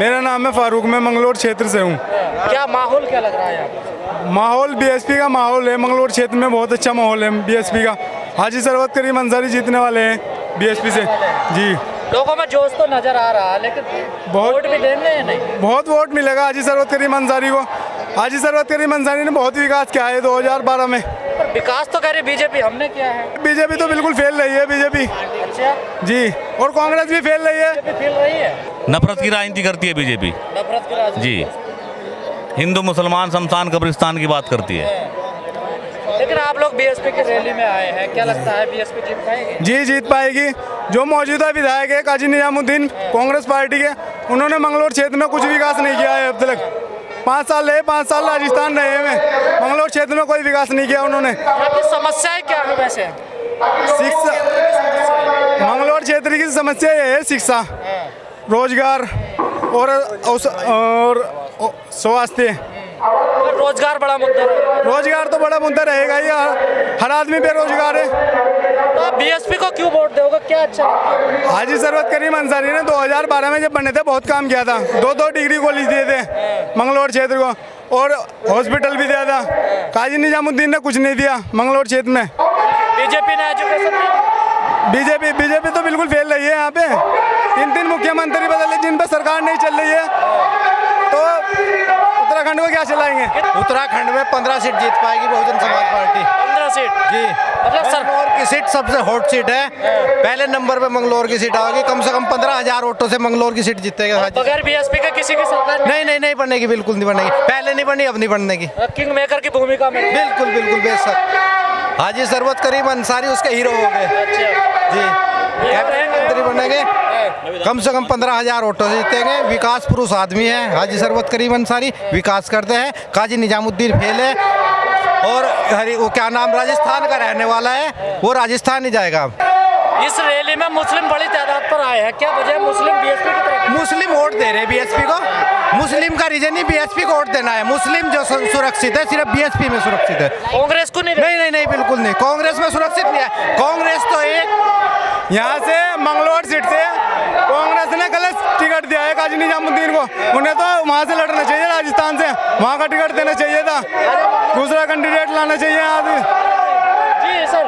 मेरा नाम है फारूक, मैं मंगलोर क्षेत्र से हूँ। क्या माहौल क्या लग रहा है यहाँ पे? माहौल बीएसपी का माहौल है, मंगलोर क्षेत्र में बहुत अच्छा माहौल है बीएसपी का। हाजी सरवत करीम अंसारी जीतने वाले हैं बीएसपी से जी। लोगों में जोश तो नजर आ रहा है, लेकिन वोट भी देंगे या नहीं? बहुत वोट मिलेगा हाजी सरवत करीम अंसारी को। हाजी सरवत करीम अंसारी ने बहुत विकास किया है 2012 में। पर विकास तो कह रही बीजेपी हमने किया है। बीजेपी तो बिल्कुल फेल रही है बीजेपी अच्छा, जी, और कांग्रेस भी फेल रही है। बीजेपी फेल रही है, नफरत की राजनीति करती है बीजेपी नफरत की राजनीति। जी। हिंदू मुसलमान शमशान कब्रिस्तान की बात करती है। लेकिन आप लोग बीएसपी की रैली में आए हैं, क्या लगता है बीएसपी जीत पाएगी? जी जीत पाएगी। जो मौजूदा विधायक है काजी निजामुद्दीन कांग्रेस पार्टी के, उन्होंने मंगलोर क्षेत्र में कुछ विकास नहीं किया है अब तक। 5 साल रहे, 5 साल राजस्थान रहे हैं, मंगलोर क्षेत्र में कोई विकास नहीं किया उन्होंने। यहाँ की समस्याएं क्या है वैसे? शिक्षा, मंगलोर क्षेत्र की समस्या ये है शिक्षा, रोजगार और स्वास्थ्य। और रोजगार बड़ा मुद्दा है। रोजगार तो बड़ा मुद्दा रहेगा ही, हर आदमी बेरोजगार है। तो आप बीएसपी को क्यों वोट दोगे, क्या अच्छा लगता है? हाजी सरवत करीम अंसारी ने 2012 में जब बने थे बहुत काम किया था। 2-2 डिग्री कॉलेज दिए थे मंगलोर क्षेत्र को, और हॉस्पिटल भी दिया था। काजी निजामुद्दीन ने कुछ नहीं दिया मंगलोर क्षेत्र में। बीजेपी ने एजुकेशन बीजेपी तो बिल्कुल फेल रही है यहाँ पे। 3 मुख्यमंत्री बदले जिन पर सरकार नहीं चल रही है, तो उत्तराखंड को क्या चलाएंगे? उत्तराखंड में 15 सीट जीत पाएगी बहुजन समाज पार्टी। 15 सीट जी, मतलब सर मंगलोर की सीट सबसे हॉट सीट है। पहले नंबर पे मंगलोर की सीट आएगी, कम से कम 15,000 वोटों से मंगलोर की सीट जीतेगा। बगैर बीएसपी के किसी की सरकार नहीं बनेगी, बिल्कुल नहीं बनेगी। पहले नहीं बनी, अब नहीं बनेगी। किंग मेकर की भूमिका में। बिल्कुल बेशक। हाजी सरवत करीम अंसारी उसके हीरो हो गए अच्छा जी। कैबिनेट मंत्री बनेंगे, कम से कम 15,000 वोटों से जीतेंगे। विकास पुरुष आदमी है हाजी सरवत करीम अंसारी, विकास करते हैं। काजी निजामुद्दीन फेल है, और वो क्या नाम राजस्थान का रहने वाला है, वो राजस्थान ही जाएगा। इस रैली में मुस्लिम बड़ी तादाद पर आए हैं, क्या वजह? मुस्लिम बीएसपी की तरफ मुस्लिम वोट दे रहे हैं बीएसपी को। मुस्लिम का रीजन ही बीएसपी को वोट देना है। मुस्लिम जो सुरक्षित है सिर्फ बीएसपी में सुरक्षित है, कांग्रेस को नहीं। नहीं बिल्कुल नहीं, कांग्रेस में सुरक्षित नहीं है। कांग्रेस तो एक यहाँ से मंगलोर सीट से कांग्रेस ने गलत टिकट दिया है काजी निजामुद्दीन को। उन्हें तो वहाँ से लड़ना चाहिए, राजस्थान से, वहाँ का टिकट देना चाहिए था। दूसरा कैंडिडेट लाना चाहिए यहाँ पे। जी सर,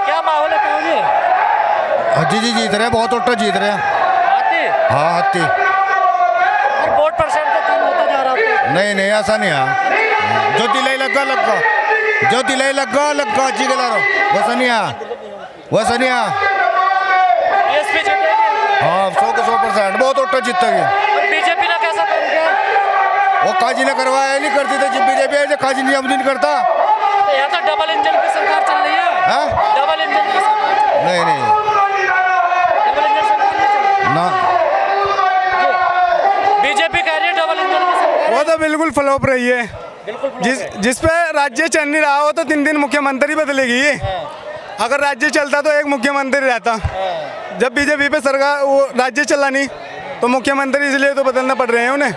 क्या माहौल है जी? जी जीत रहे हैं, बहुत वोट जीत रहे हैं। आती हाँ हाथी। और वोट परसेंट तो कम होता जा रहा है। नहीं ऐसा नहीं है। जो दिलाई लग्गा चिगला वसनिया बीएसपी जीतेगी। हाँ 100 के 100%, बहुत वोट जीतेगी। और बीजेपी ने कैसा काम किया? वो काजी ने करवाया, नहीं करती थी जब बीजेपी है, काजी निजामुद्दीन करता। तो यहाँ तो डबल इंजन की सरकार चल रही है। हाँ? डबल इंजन की सरकार चल रही है। नहीं डबल इंजन सरकार नहीं चल रही। ना, बीजेपी कह रही है डबल इंजन की सरकार। वो तो बिल्कुल फ्लॉप रही है। बिल्कुल जिस पे राज्य चल नहीं रहा हो तो 3 मुख्यमंत्री बदलेगी। अगर राज्य चलता तो एक मुख्यमंत्री रहता। जब बीजेपी पे सरकार वो राज्य चला नहीं, तो मुख्यमंत्री इसलिए तो बदलना पड़ रहे हैं उन्हें।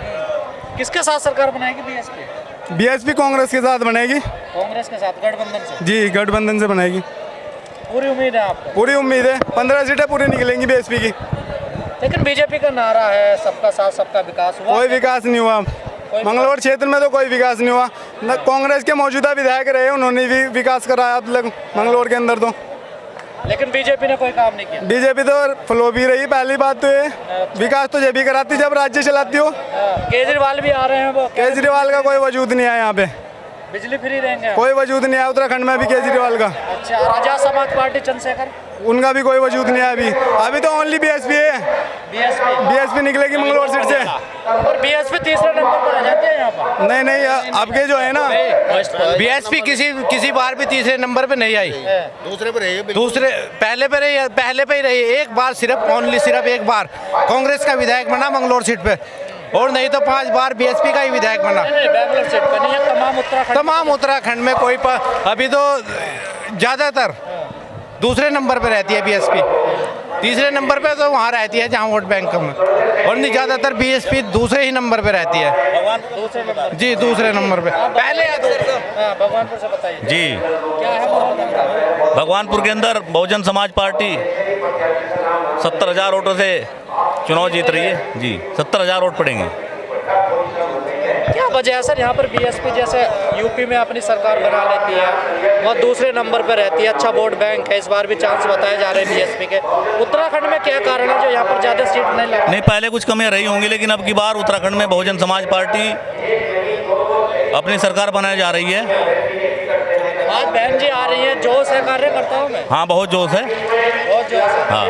किसके साथ सरकार बनाएगी बीएसपी? बीएसपी कांग्रेस के साथ बनेगी। कांग्रेस के साथ गठबंधन से? जी गठबंधन से बनाएगी, पूरी उम्मीद है आपको? पूरी उम्मीद है। 15 सीटें पूरी निकलेंगी बीएसपी की। लेकिन बीजेपी का नारा है सबका साथ सबका विकास हुआ। कोई विकास नहीं हुआ मंगलोर क्षेत्र में, तो कोई विकास नहीं हुआ। न कांग्रेस के मौजूदा विधायक रहे, उन्होंने भी विकास कराया अब तक मंगलोर के अंदर। तो लेकिन बीजेपी ने कोई काम नहीं किया। बीजेपी तो फ्लॉप ही रही। पहली बात तो ये, विकास तो जब भी कराती जब राज्य चलाती हो। केजरीवाल भी आ रहे हैं, वो केजरीवाल का कोई वजूद नहीं आया यहाँ पे, बिजली फ्री देंगे। कोई वजूद नहीं आया उत्तराखंड में अभी केजरीवाल का। अच्छा, राजा समाज पार्टी चंद्रशेखर, उनका भी कोई वजूद नहीं आया अभी तो ओनली बीएसपी है। बीएसपी निकलेगी मंगलोर सीट से। और बीएसपी तीसरे नंबर पर आ जाते हैं यहाँ पर। नहीं अब के जो है ना, बीएसपी किसी बार भी तीसरे नंबर पे नहीं आई। दूसरे पर रही है। दूसरे पहले पे ही रही। एक बार सिर्फ एक बार कांग्रेस का विधायक बना मंगलोर सीट पे, और नहीं तो 5 बार बीएसपी का ही विधायक बना। बैंगलोर सीट पर नहीं है, तमाम उत्तराखंड में कोई अभी तो ज़्यादातर दूसरे नंबर पे रहती है बीएसपी। तीसरे नंबर पे तो वहाँ रहती है जहाँ वोट बैंक कम है, और नहीं ज़्यादातर बीएसपी दूसरे ही नंबर पे रहती है। जी दूसरे नंबर पे पहले। भगवानपुर से बताइए जी, क्या है? भगवानपुर के अंदर बहुजन समाज पार्टी 70,000 वोटों से चुनाव जीत रही है जी। 70,000 वोट पड़ेंगे। क्या वजह है सर, यहाँ पर बीएसपी जैसे यूपी में अपनी सरकार बना लेती है, वहाँ दूसरे नंबर पर रहती है, अच्छा वोट बैंक है, इस बार भी चांस बताए जा रहे हैं बीएसपी के। उत्तराखंड में क्या कारण है जो यहाँ पर ज़्यादा सीट नहीं लगा? नहीं, पहले कुछ कमियां रही होंगी, लेकिन अब की बार उत्तराखंड में बहुजन समाज पार्टी अपनी सरकार बनाने जा रही है। आज बहन जी आ रही है, जोश है कार्यकर्ताओं में? हाँ, बहुत जोश है। बहुत जोश है। हाँ,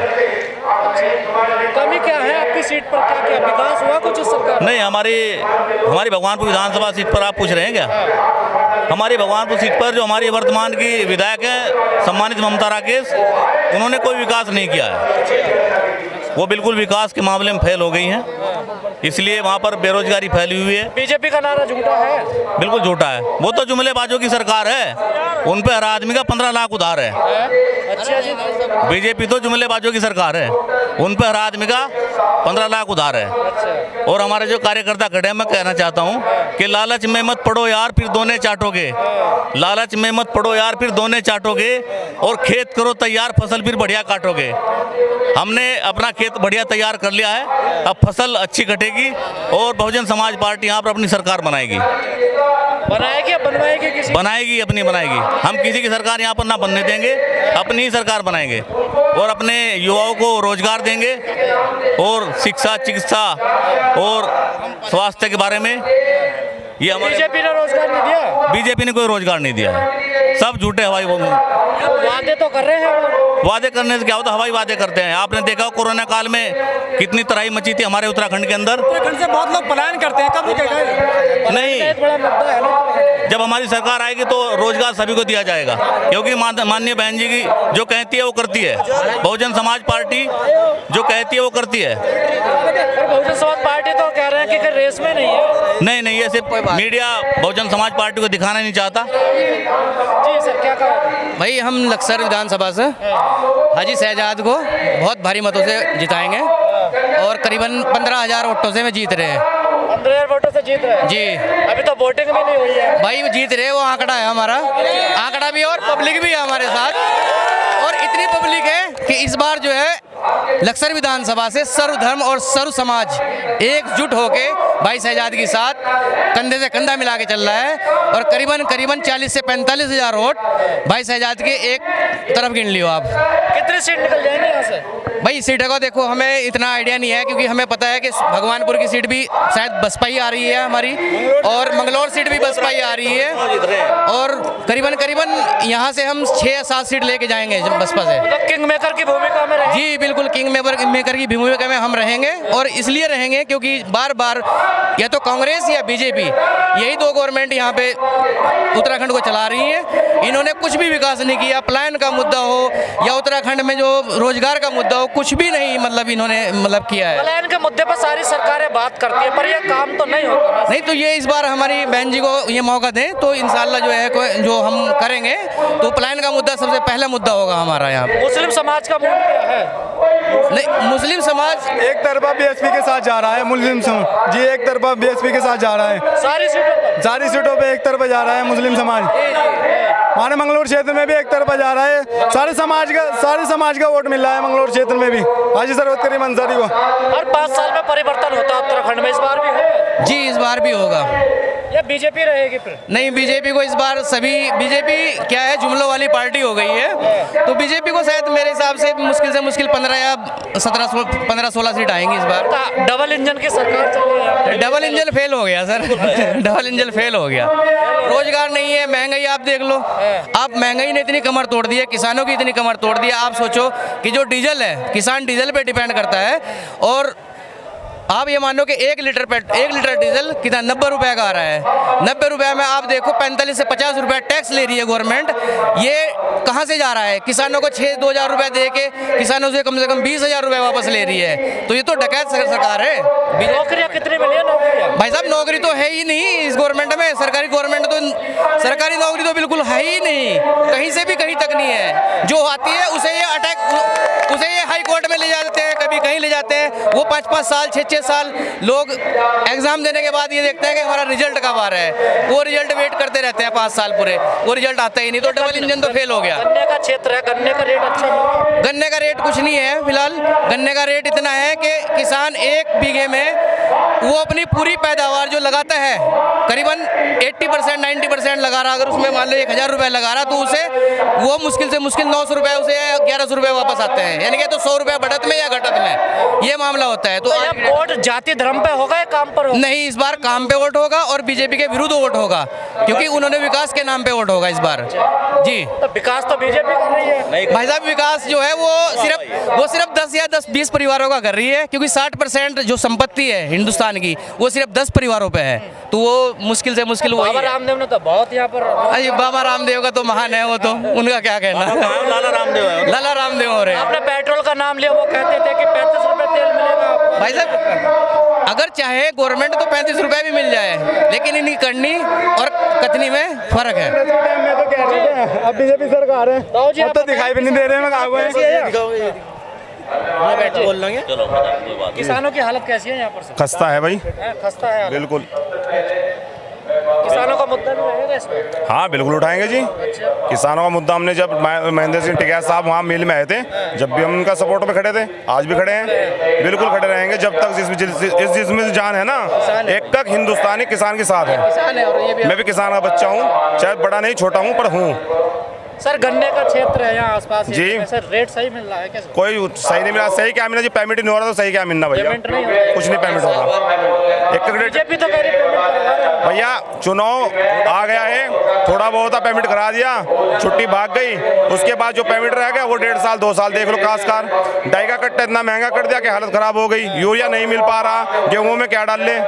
कमी क्या है आपकी सीट पर, क्या क्या विकास हुआ कुछ इस सरकार में? नहीं, हमारी भगवानपुर विधानसभा सीट पर आप पूछ रहे हैं क्या? हमारी भगवानपुर सीट पर जो हमारी वर्तमान की विधायक है सम्मानित ममता राकेश, उन्होंने कोई विकास नहीं किया है। वो बिल्कुल विकास के मामले में फेल हो गई हैं, इसलिए वहाँ पर बेरोजगारी फैली हुई है। बीजेपी का नारा झूठा है? बिल्कुल झूठा है। वो तो जुमलेबाजों की सरकार है, उन पर हर आदमी का 15 लाख उधार है। अच्छा जी। बीजेपी तो जुमलेबाजों की सरकार है, उन पर हर आदमी का 15 लाख उधार है। और हमारे जो कार्यकर्ता खड़े हैं, मैं कहना चाहता हूँ कि लालच में मत पड़ो यार, फिर दोने चाटोगे। लालच में मत पड़ो यार, फिर दोने चाटोगे। और खेत करो तैयार, फसल फिर बढ़िया काटोगे। हमने अपना खेत बढ़िया तैयार कर लिया है, अब फसल अच्छी कटेगी और बहुजन समाज पार्टी यहाँ पर अपनी सरकार बनाएगी। बनाएगी या बनवाएगी? किसी बनाएगी, अपनी बनाएगी। हम किसी की सरकार यहाँ पर ना बनने देंगे, अपनी ही सरकार बनाएंगे और अपने युवाओं को रोजगार देंगे और शिक्षा, चिकित्सा और स्वास्थ्य के बारे में ये हमारे बीजेपी ने रोजगार नहीं दिया? बीजेपी ने कोई रोजगार नहीं दिया है, सब झूठे हवाई वादे तो कर रहे हैं। वादे करने से क्या होता है, हवाई वादे करते हैं। आपने देखा कोरोना काल में कितनी तराई मची थी हमारे उत्तराखंड के अंदर। उत्तराखंड से बहुत लोग पलायन करते हैं, कब रुकेगा? नहीं, एक बड़ा मुद्दा है ना। जब हमारी सरकार आएगी तो रोजगार सभी को दिया जाएगा, क्योंकि माननीय बहन जी की जो कहती है वो करती है। बहुजन समाज पार्टी जो कहती है वो करती है। और बहुजन समाज पार्टी तो कह रहे हैं कि रेस में नहीं है। नहीं, ये सिर्फ मीडिया बहुजन समाज पार्टी को दिखाना नहीं चाहता। जी सर, क्या कहा? भाई हम लक्सर विधानसभा से हाजी शहजाद को बहुत भारी मतों से जिताएंगे और करीबन 15,000 वोटों से मैं जीत रहे हैं। 15,000 वोटों से जीत रहे हैं जी। अभी तो वोटिंग भी नहीं हुई है भाई वो जीत रहे, वो आंकड़ा है हमारा, आंकड़ा भी और पब्लिक भी है हमारे साथ। और इतनी पब्लिक है कि इस बार जो है लक्सर विधानसभा से सर्वधर्म और सर्व समाज एकजुट होके भाई शहजाद के साथ कंधे से कंधा मिला के चल रहा है और करीबन 40 से 45,000 वोट भाई शहजाद के एक तरफ गिन लियो आप। कितनी सीट निकल जाएंगे यहाँ से? भाई सीटों का देखो हमें इतना आइडिया नहीं है, क्योंकि हमें पता है कि भगवानपुर की सीट भी शायद बसपा ही आ रही है हमारी, और मंगलौर सीट भी बसपा ही आ रही है, और करीबन यहाँ से हम 6 या 7 सीट लेके जाएंगे बसपा से। मतलब किंग मेकर की भूमिका में रहेंगे? जी बिल्कुल, किंग मेकर की भूमिका में हम रहेंगे, और इसलिए रहेंगे क्योंकि बार बार या तो कांग्रेस या बीजेपी यही दो गवर्नमेंट यहाँ पे उत्तराखंड को चला रही है। इन्होंने कुछ भी विकास नहीं किया, पलायन का मुद्दा हो या उत्तराखंड में जो रोजगार का मुद्दा हो, कुछ भी नहीं मतलब इन्होंने किया है। पलायन के मुद्दे पर सारी सरकारें बात करती है, पर ये काम तो नहीं होता। नहीं तो ये इस बार हमारी बहन जी को ये मौका दें तो इंशाल्लाह जो है जो हम करेंगे, तो पलायन का मुद्दा सबसे पहला मुद्दा होगा हमारा यहाँ पे। मुस्लिम समाज का मूड क्या है? नहीं, मुस्लिम समाज एक तरफा बीएसपी के साथ जा रहा है, मुस्लिम समाज जी एक तरफा बीएसपी के साथ जा रहा है। सारी सीटों पर एक तरफा जा रहा है मुस्लिम समाज। हमारे मंगलौर क्षेत्र में भी एक तरफा जा रहा है, सारे समाज का वोट मिल रहा है मंगलौर क्षेत्र में भी हाजी सरवत करीम अंसारी को। हर 5 साल में परिवर्तन होता है उत्तराखंड में, इस बार भी होगा? जी इस बार भी होगा। या बीजेपी रहेगी फिर? नहीं, बीजेपी को इस बार बीजेपी क्या है, जुमलों वाली पार्टी हो गई है, तो बीजेपी को शायद मेरे हिसाब से मुश्किल 15 या 15-16 सीट आएंगी इस बार। डबल इंजन की सरकार चल रही है। डबल इंजन फेल हो गया सर डबल इंजन फेल हो गया। रोजगार नहीं है, महंगाई आप देख लो, आप महंगाई ने इतनी कमर तोड़ दी है, किसानों की इतनी कमर तोड़ दी है। आप सोचो कि जो डीजल है, किसान डीजल पे डिपेंड करता है, और आप ये मानो कि 1 लीटर डीजल कितना 90 रुपए का आ रहा है। 90 रुपए में आप देखो 45 से 50 रुपए टैक्स ले रही है गवर्नमेंट। ये कहाँ से जा रहा है? किसानों को 2,000 रुपए दे के किसानों से कम 20,000 रुपए वापस ले रही है, तो ये तो डकैत सरकार है। नौकरियाँ कितनी मिली है? नौकरियाँ भाई साहब नौकरी तो है ही नहीं इस गवर्नमेंट में। सरकारी नौकरी तो बिल्कुल है ही नहीं, कहीं से भी कहीं तक नहीं है। जो आती है उसे ये हाई कोर्ट में ले जाते हैं, कभी कहीं ले जाते हैं, वो 5-5 साल 6-6 साल लोग एग्जाम देने के बाद ये देखते हैं कि हमारा रिजल्ट कब आ रहा है, वो रिजल्ट वेट करते रहते हैं 5 साल पूरे, वो रिजल्ट आता ही नहीं, तो डबल इंजन तो फेल हो गया। गन्ने का क्षेत्र है, गन्ने का रेट अच्छा मिल रहा है? गन्ने का रेट कुछ नहीं है फिलहाल, गन्ने का रेट इतना है कि किसान 1 बीघे में वो अपनी पूरी पैदावार जो लगाता है करीबन 80% 90% लगा रहा, अगर उसमें मान लो 1000 रुपये लगा रहा तो उसे वो मुश्किल से मुश्किल 900 रुपये उसे 1100 रुपये वापस आते हैं, यानी कि तो 100 रुपये बढ़त में या घटत में ये मामला होता है। तो तो यह वोट जाति धर्म पे होगा या काम पर होगा? नहीं, इस बार काम पे वोट होगा और बीजेपी के विरुद्ध वोट होगा, क्योंकि उन्होंने विकास के नाम पे वोट होगा इस बार जी। तो विकास तो बीजेपी कर रही है भाई साहब, विकास जो है वो सिर्फ 10 या 10-20 परिवारों का कर रही है, क्योंकि 60% जो संपत्ति है हिंदुस्तान की वो सिर्फ 10 परिवारों पे है, तो वो मुश्किल से मुश्किल वही बाबा है। रामदेव ने तो बहुत यहाँ पर अरे बाबा रामदेव का तो महान है, वो तो उनका क्या कहना। लाला रामदेव है। लाला रामदेव हो रहे हैं। आपने पेट्रोल का नाम लिया, वो कहते थे कि 35 रुपए तेल मिलेगा आपको। भाई साहब, अगर चाहे गवर्नमेंट तो 35 रुपए भी मिल जाए, लेकिन इनकी करनी और कथनी में फर्क है। मैं तो कह रहे थे अब बीजेपी सरकार है, ताऊ जी, अब तो आप दिखाई भी नहीं दे रहे हैं, मैं कहा हुआ है। बोल लेंगे। किसानों की हालत कैसी है यहाँ पर? खस्ता है भाई, खस्ता है। बिल्कुल। किसानों का मुद्दा भी रहेगा इसमें? हाँ बिल्कुल उठाएंगे जी। किसानों का मुद्दा हमने जब महेंद्र सिंह टिकैत साहब वहाँ मिल में आए थे, जब भी हम उनका सपोर्ट में खड़े थे, आज भी खड़े हैं, बिल्कुल खड़े रहेंगे जब तक जिसमें जान है ना, एक हिंदुस्तानी किसान के साथ है। किसान है और ये भी मैं भी किसान का बच्चा हूँ, चाहे बड़ा नहीं छोटा हूँ पर हूँ। सर, गन्ने का क्षेत्र है यहाँ आसपास जी। सर, रेट सही मिल रहा है कैसे? कोई सही नहीं मिला, सही क्या मिला जी, पेमेंट नहीं हो रहा तो सही क्या मिलना भैया, पेमेंट नहीं हो रहा है। कुछ नहीं पेमेंट हो रहा। एक बीजेपी तो कह रही पेमेंट करवा रहे हैं। भैया चुनाव आ गया है, थोड़ा बहुत पेमेंट करा दिया, छुट्टी भाग गई, उसके बाद जो पेमेंट रह गया वो 1.5 साल 2 साल देख लो। खासकर डाई का कट्टा इतना महंगा कर दिया कि हालत खराब हो गई, यूरिया नहीं मिल पा रहा, गेहूं में क्या डाल ले,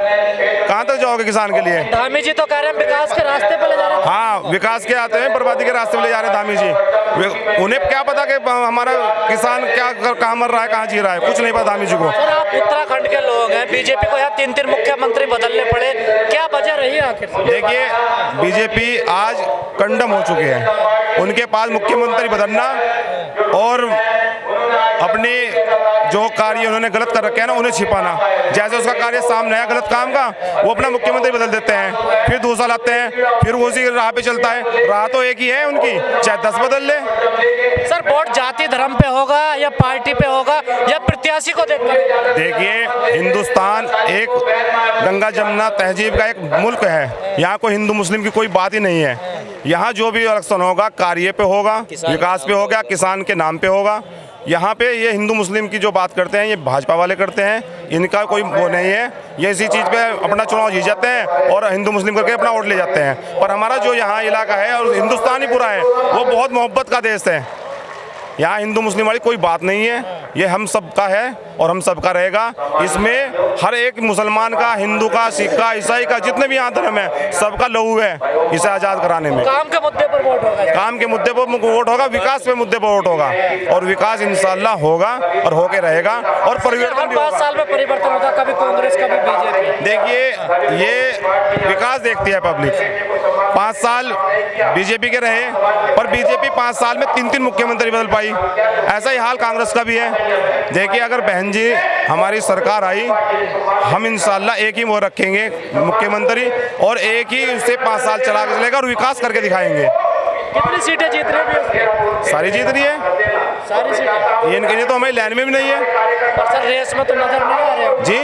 कहाँ तक जाओगे किसान के लिए। धामी जी तो कह रहे हैं विकास के रास्ते पर ले जा रहे हैं। हाँ, विकास के आते हैं, बर्बादी के रास्ते में ले जा रहे हैं धामी जी। उन्हें क्या पता कि हमारा किसान क्या कहाँ मर रहा है, कहाँ जी रहा है, कुछ नहीं पता धामी जी को। सर, आप उत्तराखंड के लोग हैं, बीजेपी को यहाँ 3-3 मुख्यमंत्री बदलने पड़े, क्या वजह रही है आखिर? देखिए, बीजेपी आज कंडम हो चुकी है, उनके पास मुख्यमंत्री बदलना और अपने जो कार्य उन्होंने गलत कर रखे हैं ना उन्हें छिपाना, जैसे उसका कार्य सामने है गलत काम का, वो अपना मुख्यमंत्री बदल देते हैं, फिर 2 साल आते हैं, फिर वो उसी राह पे चलता है। राह तो एक ही है उनकी, चाहे 10 बदल ले। सर, वोट जाति धर्म पे होगा या पार्टी पे होगा या प्रत्याशी को देखकर? देखिए, हिंदुस्तान एक गंगा जमुना तहजीब का एक मुल्क है, यहाँ कोई हिंदू मुस्लिम की कोई बात ही नहीं है। यहाँ जो भी इलेक्शन होगा कार्य पे होगा, विकास पे होगा, किसान के नाम पे होगा। यहाँ पे ये हिंदू मुस्लिम की जो बात करते हैं ये भाजपा वाले करते हैं, इनका कोई वो नहीं है, ये इसी चीज़ पे अपना चुनाव जीत जाते हैं और हिंदू मुस्लिम करके अपना वोट ले जाते हैं। पर हमारा जो यहाँ इलाका है और हिंदुस्तान ही पूरा है, वो बहुत मोहब्बत का देश है। यहाँ हिंदू मुस्लिम वाली कोई बात नहीं है, ये हम सबका है और हम सबका रहेगा। इसमें हर एक मुसलमान का, हिंदू का, सिख का, ईसाई का, जितने भी यहाँ धर्म है, सबका लहू है इसे आज़ाद कराने में। काम के मुद्दे पर वोट होगा? काम के मुद्दे पर वोट होगा, विकास पे मुद्दे पर वोट होगा, और विकास इंशाल्लाह होगा और होके रहेगा और परिवर्तन भी 5 होगा। साल में परिवर्तन होगा, कभी कांग्रेस कभी बीजेपी। देखिए, ये विकास देखती है पब्लिक। 5 साल बीजेपी के रहे, पर बीजेपी 5 साल में 3-3 मुख्यमंत्री बदल पाई। ऐसा ही हाल कांग्रेस का भी है। देखिए, अगर बहन जी हमारी सरकार आई, हम इंशाल्लाह एक ही वो रखेंगे मुख्यमंत्री और एक ही उससे 5 साल चला के चलेगा और विकास करके दिखाएंगे। कितनी सीटें जीत रही है? सारी जीत रही है, सारी सीटें। ये इनके लिए तो हमारी लाइन में भी नहीं है। पर सर, रेस में तो नजर नहीं आ रहे हो जी,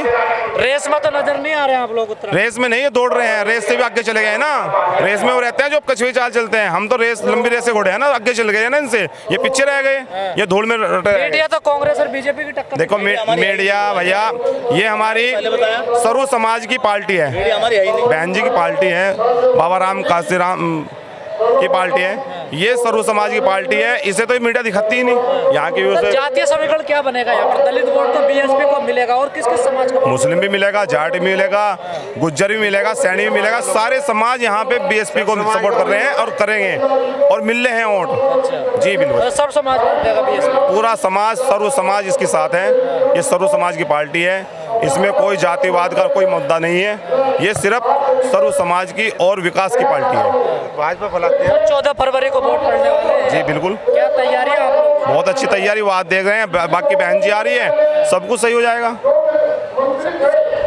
रेस में तो नजर नहीं आ रहे हैं आप लोग उत्तराखंड। रेस में नहीं है, दौड़ रहे हैं, रेस से भी आगे चले गए हैं ना। रेस में वो रहते हैं जो कछुए चाल चलते हैं, हम तो रेस लंबी रेस से घोड़े हैं ना, आगे चल गए हैं ना इनसे, ये पीछे रह गए, ये धूल में रटे रह गए। मीडिया तो कांग्रेस और बीजेपी की टक्कर। देखो मीडिया भैया, ये हमारी सर्व समाज की पार्टी है, बहन जी की पार्टी है, बाबा राम काशीराम की पार्टी है, ये सर्व समाज की पार्टी है, इसे तो मीडिया दिखाती ही नहीं। यहाँ की तो जातीय समीकरण क्या बनेगा यहाँ पर? दलित वोट तो बीएसपी को मिलेगा और किस किस समाज को? मुस्लिम भी मिलेगा, जाट भी मिलेगा, गुज्जर भी मिलेगा, सैनी भी मिलेगा, सारे समाज यहाँ पे बीएसपी को सपोर्ट कर रहे हैं और करेंगे और मिल रहे हैं वोट। जी बिल्कुल, तो सब समाज को मिलेगा बीएसपी? पूरा समाज, सर्व समाज इसके साथ है। ये सर्व समाज की पार्टी है, इसमें कोई जातिवाद का कोई मुद्दा नहीं है, ये सिर्फ सर्व समाज की और विकास की पार्टी है। भाजपा फैलाते हैं। तो 14 फरवरी को वोट पड़ने वाले हैं। जी बिल्कुल, क्या तैयारी है आप लोगों की? बहुत अच्छी तैयारी वो आज देख रहे हैं। बाकी बहन जी आ रही है, सब कुछ सही हो जाएगा।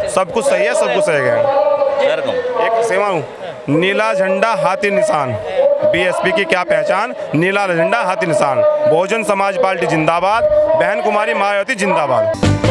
सब कुछ सही है, सब कुछ सही है। एक सेवा हूँ, नीला झंडा हाथी निशान, बीएसपी की क्या पहचान, नीला झंडा हाथी निशान। बहुजन समाज पार्टी जिंदाबाद, बहन कुमारी मायावती जिंदाबाद।